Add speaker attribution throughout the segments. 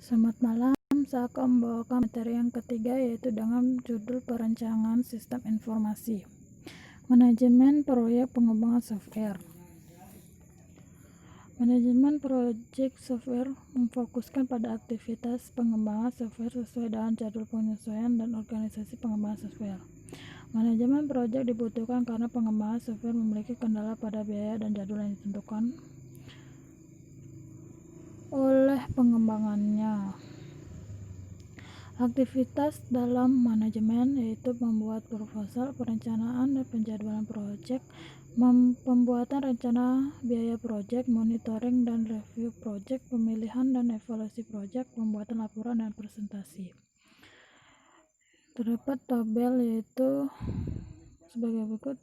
Speaker 1: Selamat malam, saya akan membawakan materi yang ketiga, yaitu dengan judul perencanaan sistem informasi. Manajemen proyek pengembangan software. Manajemen proyek software memfokuskan pada aktivitas pengembangan software sesuai dengan jadwal penyesuaian dan organisasi pengembangan software. Manajemen proyek dibutuhkan karena pengembangan software memiliki kendala pada biaya dan jadwal yang ditentukan oleh pengembangannya. Aktivitas dalam manajemen yaitu membuat proposal, perencanaan dan penjadwalan proyek, pembuatan rencana biaya proyek, monitoring dan review proyek, pemilihan dan evaluasi proyek, pembuatan laporan dan presentasi. Terdapat tabel yaitu sebagai berikut,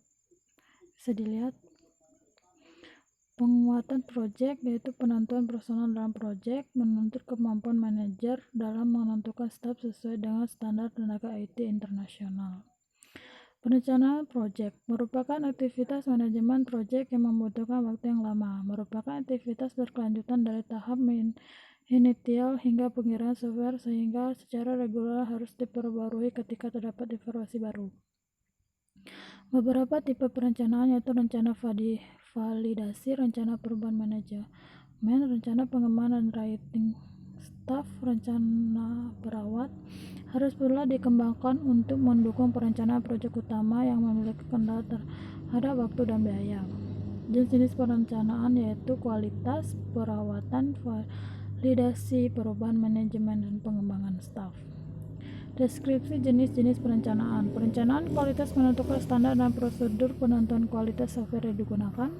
Speaker 1: bisa dilihat. Penguatan proyek yaitu penentuan personal dalam proyek, menuntut kemampuan manajer dalam menentukan staf sesuai dengan standar tenaga IT internasional. Perencanaan proyek merupakan aktivitas manajemen proyek yang membutuhkan waktu yang lama, merupakan aktivitas berkelanjutan dari tahap initial hingga pengiriman software sehingga secara reguler harus diperbarui ketika terdapat informasi baru. Beberapa tipe perencanaan yaitu rencana validasi, rencana perubahan manajemen, rencana pengembangan dan rating staff, rencana perawat harus pula dikembangkan untuk mendukung perencanaan proyek utama yang memiliki kendala terhadap waktu dan biaya. Jenis-jenis perencanaan yaitu kualitas, perawatan, validasi, perubahan manajemen, dan pengembangan staff. Deskripsi jenis-jenis perencanaan. Perencanaan kualitas menentukan standar dan prosedur penentuan kualitas software yang digunakan.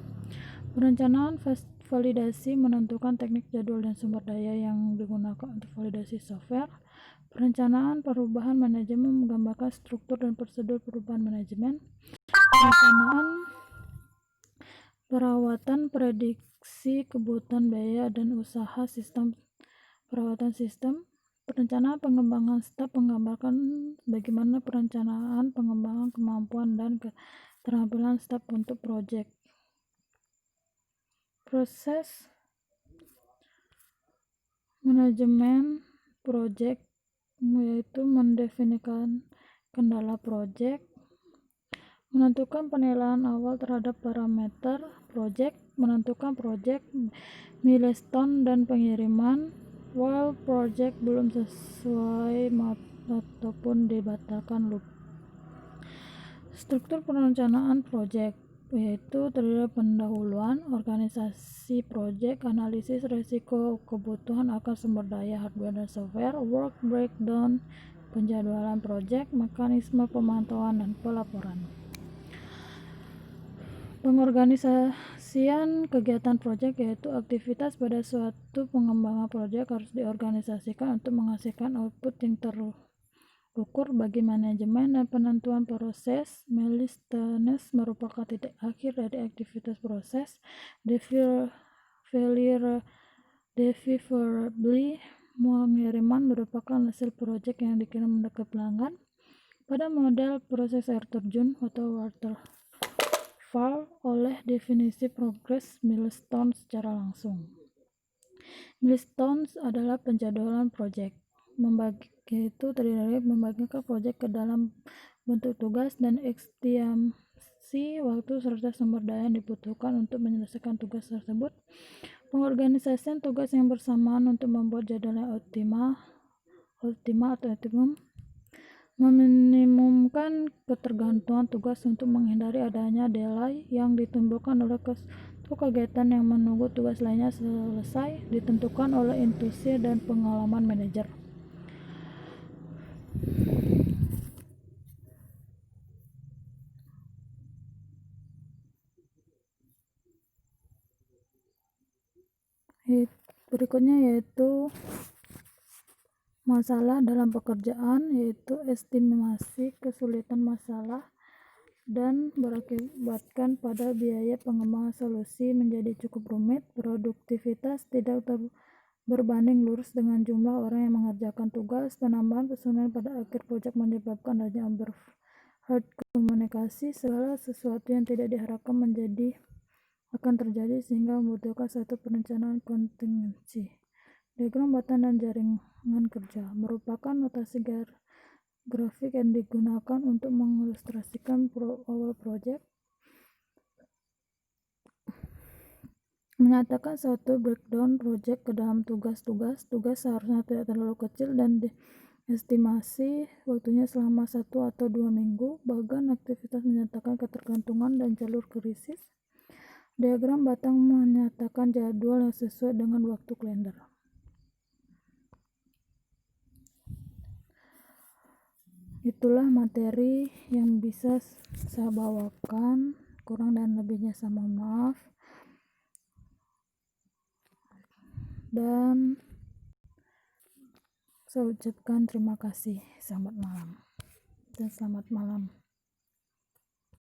Speaker 1: Perencanaan validasi menentukan teknik, jadwal, dan sumber daya yang digunakan untuk validasi software. Perencanaan perubahan manajemen menggambarkan struktur dan prosedur perubahan manajemen. Perencanaan perawatan prediksi kebutuhan biaya dan usaha sistem perawatan sistem. Perencanaan pengembangan staf menggambarkan bagaimana perencanaan pengembangan kemampuan dan keterampilan staf untuk proyek. Proses manajemen proyek yaitu mendefinisikan kendala proyek, menentukan penilaian awal terhadap parameter proyek, menentukan proyek milestone dan pengiriman while proyek belum sesuai ataupun dibatalkan loop. Struktur perencanaan proyek yaitu terdiri dari pendahuluan, organisasi proyek, analisis risiko, kebutuhan akan sumber daya hardware dan software, work breakdown, penjadwalan proyek, mekanisme pemantauan dan pelaporan. Pengorganisasian kegiatan proyek yaitu aktivitas pada suatu pengembangan proyek harus diorganisasikan untuk menghasilkan output yang terukur bagi manajemen dan penentuan proses. Milestones merupakan titik akhir dari aktivitas proses. Deliverable pengiriman merupakan hasil proyek yang dikirim ke pelanggan. Pada model proses air terjun atau waterfall oleh definisi progress milestone secara langsung. Milestones adalah penjadwalan proyek. Itu terdiri dari membagikan proyek ke dalam bentuk tugas dan estimasi waktu serta sumber daya yang dibutuhkan untuk menyelesaikan tugas tersebut. Pengorganisasian tugas yang bersamaan untuk membuat jadwal yang optimal atau optimum. Meminimumkan ketergantungan tugas untuk menghindari adanya delay yang ditimbulkan oleh kegiatan yang menunggu tugas lainnya selesai, ditentukan oleh intuisi dan pengalaman manajer. Berikutnya yaitu masalah dalam pekerjaan, yaitu estimasi kesulitan masalah dan berakibatkan pada biaya pengembangan solusi menjadi cukup rumit. Produktivitas tidak berbanding lurus dengan jumlah orang yang mengerjakan tugas. Penambahan personel pada akhir proyek menyebabkan adanya overhead komunikasi. Segala sesuatu yang tidak diharapkan akan terjadi sehingga membutuhkan satu perencanaan kontingensi. Diagram batang dan jaringan kerja merupakan notasi grafik yang digunakan untuk mengilustrasikan awal proyek, menyatakan satu breakdown proyek ke dalam tugas-tugas. Tugas seharusnya tidak terlalu kecil dan diestimasi waktunya selama 1 atau 2 minggu. Bagan aktivitas menyatakan ketergantungan dan jalur krisis. Diagram batang menyatakan jadwal yang sesuai dengan waktu kalender. Itulah materi yang bisa saya bawakan, kurang dan lebihnya saya mohon maaf. Dan saya ucapkan terima kasih. Selamat malam dan selamat malam.